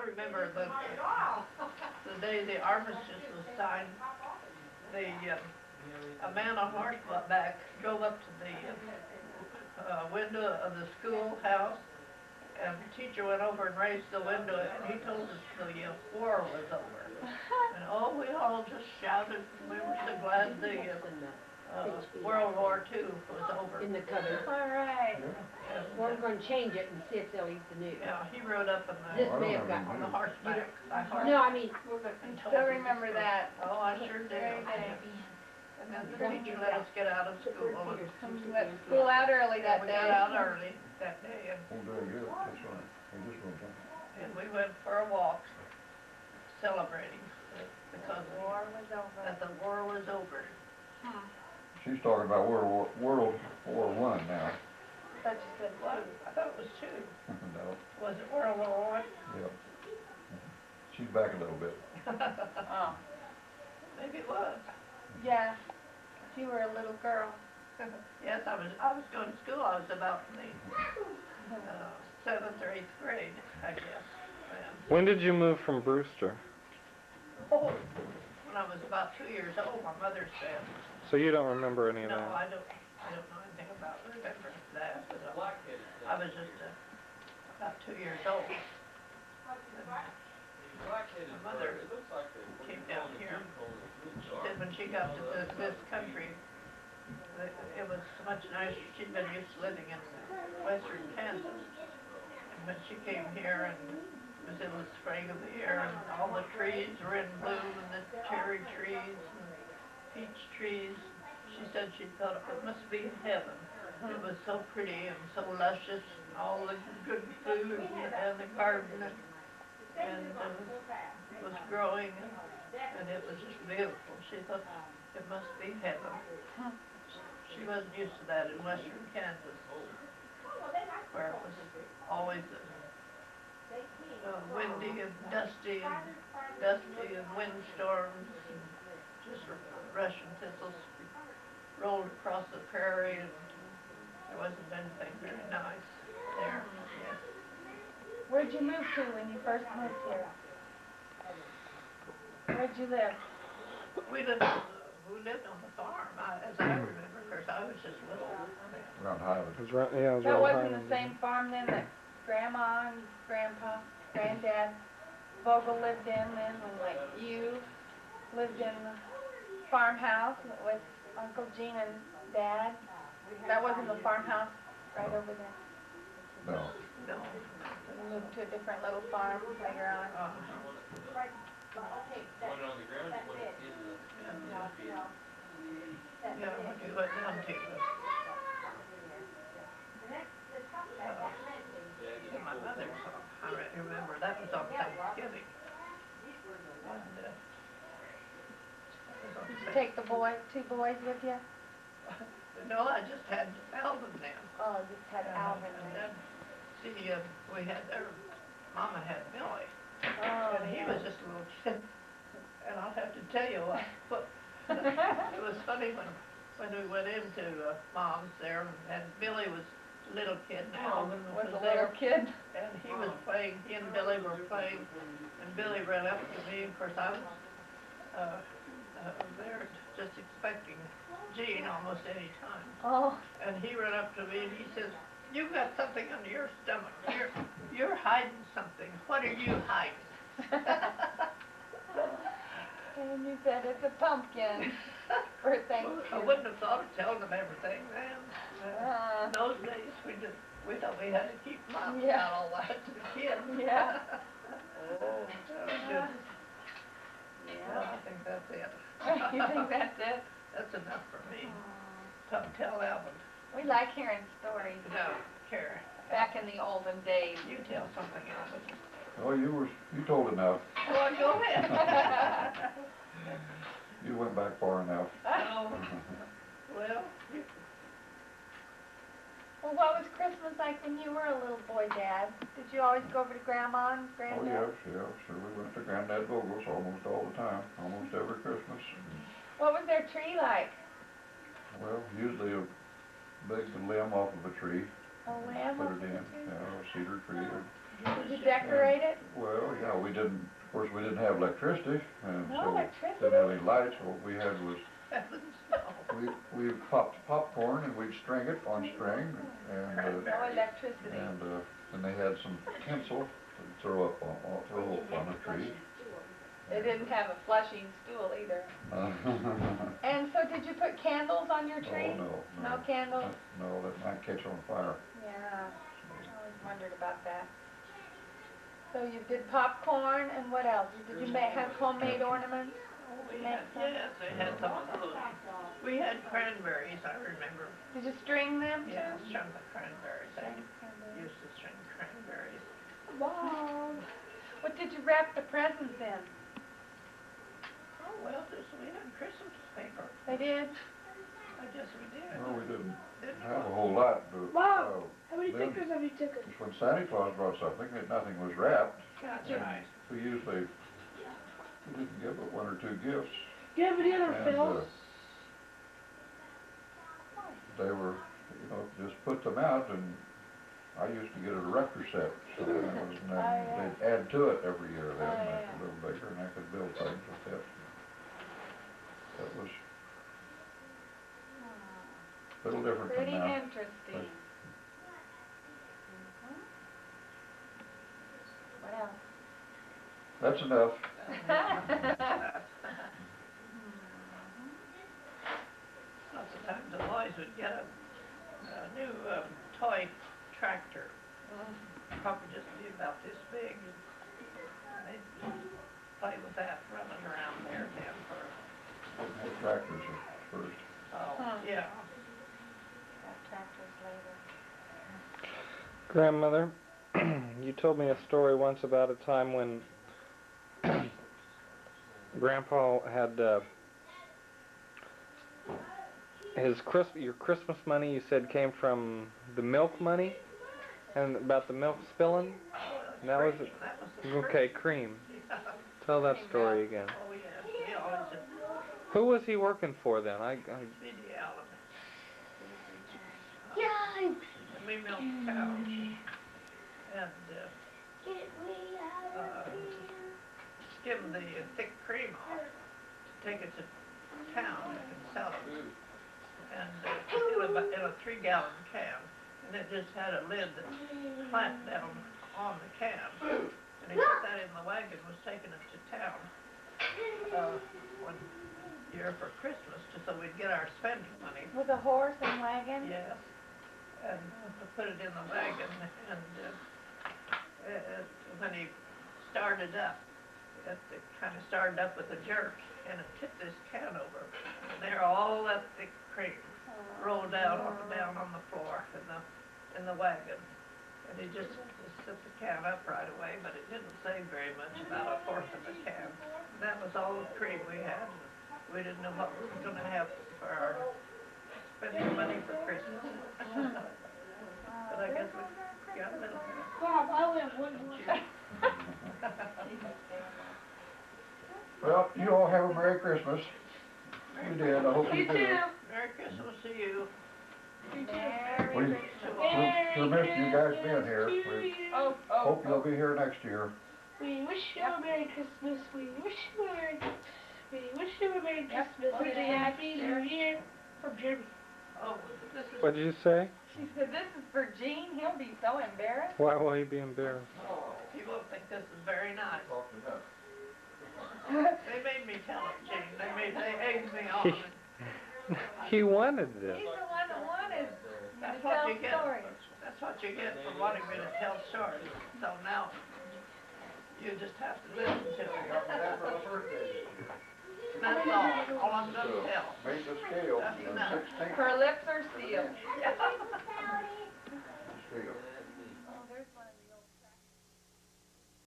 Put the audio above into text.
remember the day the armistice was signed, a man on horseback drove up to the window of the schoolhouse, and the teacher went over and raised the window, and he told us the war was over. And oh, we all just shouted. We were so glad the World War II was over. In the cupboard. All right. And, Well, we're going to change it and see if they'll eat the news. yeah, he rode up This may have got on the horseback. No, I mean, Still remember that. Oh, I sure do. Very good. And then the teacher let us get out of school. Let school out early that We day. got out early that day, Oh, very good, that's right. Oh, this one, and we went for a walk celebrating because The war was over. that the war was over. she's talking about World War I now. Thought you said What? I thought it was two. No, Was it World War yep. She's back a little bit. I? Oh. Maybe it was. Yeah. If you were a little girl. Yes, I was going to school. I was about in the 7th or 8th grade, I guess. Then. When did you move from Brewster? Oh, when I was about 2 years old, my mother said. So you don't remember any of No, that? I don't know anything about remember that, but I was just about 2 years old. And my mother came down here. She said when she got to this country, it was much nicer. She'd been used to living in western Kansas. And when she came here and it was in the spring of the year and all the trees were in bloom and the cherry trees and peach trees, she said she thought it must be heaven. It was so pretty and so luscious, and all the good food and the garden and it was growing and it was just beautiful. She thought it must be heaven. She wasn't used to that in western Kansas, where it was always windy and dusty and windstorms and just Russian thistles rolled across the prairie, and there wasn't anything very nice there. Yes. Where'd you move to when you first moved here? Where'd you live? We lived on the farm, as I remember. Of course, I was just little. Around Highland. It was right, yeah, it was That right wasn't behind the same farm then that Grandma and Grandpa, Granddad Vogel lived in then, when like you lived in the farmhouse with Uncle Gene and Dad? That wasn't the farmhouse right over there. No. No. We moved to a different little farm later on. Yeah, when you went down to my mother's home, I remember that was on Thanksgiving. Did you take the two boys with you? No, I just had Alvin then. Oh, just had Alvin And then. then, see, we had Mama had Billy, Oh, and he yeah. was just a little kid. And I'll have to tell you what it was funny when we went into Mom's there, and Billy was a little kid, and Alvin Was was a there, little kid? and he was playing. He and Billy were playing, and Billy ran up to me. Of course, I was there just expecting Gene almost any time. Oh. And he ran up to me and he says, "You've got something under your stomach. You're hiding something. What are you hiding?" And you said it's a pumpkin for Thanksgiving. I wouldn't have thought of telling them everything then. In those days, we thought we had to keep mom out all that to the kids. Yeah. Oh, goodness. Well, I think that's it. You think that's it? That's enough for me. Tell Alvin. We like hearing stories No, Kara. back in the olden days. You tell something, Alvin. Oh, you told enough. Well, go ahead. You went back far enough. Oh, well, Well, what was Christmas like when you were a little boy, Dad? Did you always go over to Grandma and Oh, Granddad? yes, sure. We went to Granddad Vogel's almost all the time, almost every Christmas. What was their tree like? Well, usually a big limb off of a tree. A lamb? Put it in, a cedar tree. Did you decorate it? Well, yeah, we didn't, of course, we didn't have electricity, and No so electricity? didn't have any lights. What we had was, Heavens, no. we popped popcorn and we'd string it on string, and, No electricity. and they had some tinsel to throw up on the tree. They didn't have a flushing stool either. And so did you put candles on your tree? Oh, no. No candles? No, that might catch on fire. Yeah, I always wondered about that. So you did popcorn and what else? Did you have homemade ornaments? We had, yes, they had some of those. We had cranberries, I remember. Did you string them too? Yeah, strung the cranberries. I used to string cranberries. Wow. What did you wrap the presents in? Oh, well, we had Christmas paper. They did? I guess we did. Well, we didn't Didn't have a whole lot, but, Wow. How many then- pictures have you taken? just when Santa Claus brought something, that nothing was wrapped. That's and right. We usually, we didn't give but one or two gifts, Do you have any other and, films? they were, just put them out, and I used to get a record set, so that was, and then they'd add to it every year then, make it a little bigger, and I could build things with that. That was a little different from Pretty now. interesting. What else? That's enough. Lots of times the boys would get a new toy tractor. Probably just be about this big. And they'd play with that, running around there then for, Didn't have tractors at first. yeah. Got tractors later. Grandmother, you told me a story once about a time when Grandpa had your Christmas money. You said came from the milk money, and about the milk spilling. And that was it. That was the Okay, cream. Tell that story again. Oh, yes, we always did Who was he working for then? video Alvin. Yikes! We milked cows and skim the thick cream off, take it to town and sell it. And in a 3-gallon can, and it just had a lid that clamped down on the can. And he put that in the wagon, was taking it to town one year for Christmas, just so we'd get our spending money. With a horse and wagon? Yes, and put it in the wagon, and when he started up, it kind of started up with a jerk, and it tipped this can over. And there, all that thick cream rolled down on the floor in the wagon. And he just set the can up right away, but it didn't say very much, about a fourth of a can. And that was all the cream we had, and we didn't know what we were going to have for our spending money for Christmas. But I guess we got a little bit. Bob, I live one more. Well, you all have a Merry Christmas. You did, I hope you You do. too. Merry Christmas to you. Merry We Christmas. we miss you guys being here. We Oh, hope you'll be here next year. We wish you a Merry Christmas. We wish you a Merry Christmas. We wish you a Merry Christmas and a Happy New Year from Jeremy. Oh, this is. What did you say? She said, this is for Gene. He'll be so embarrassed. Why will he be embarrassed? People think this is very nice. They made me tell it, Jane. They egged me on. He wanted this. He's the one that wanted That's to what tell you get. stories. That's what you get for wanting me to tell stories. So now, you just have to listen to it. That's all I'm gonna tell. Made the scale, That's enough. 16th Her lips are sealed. scale.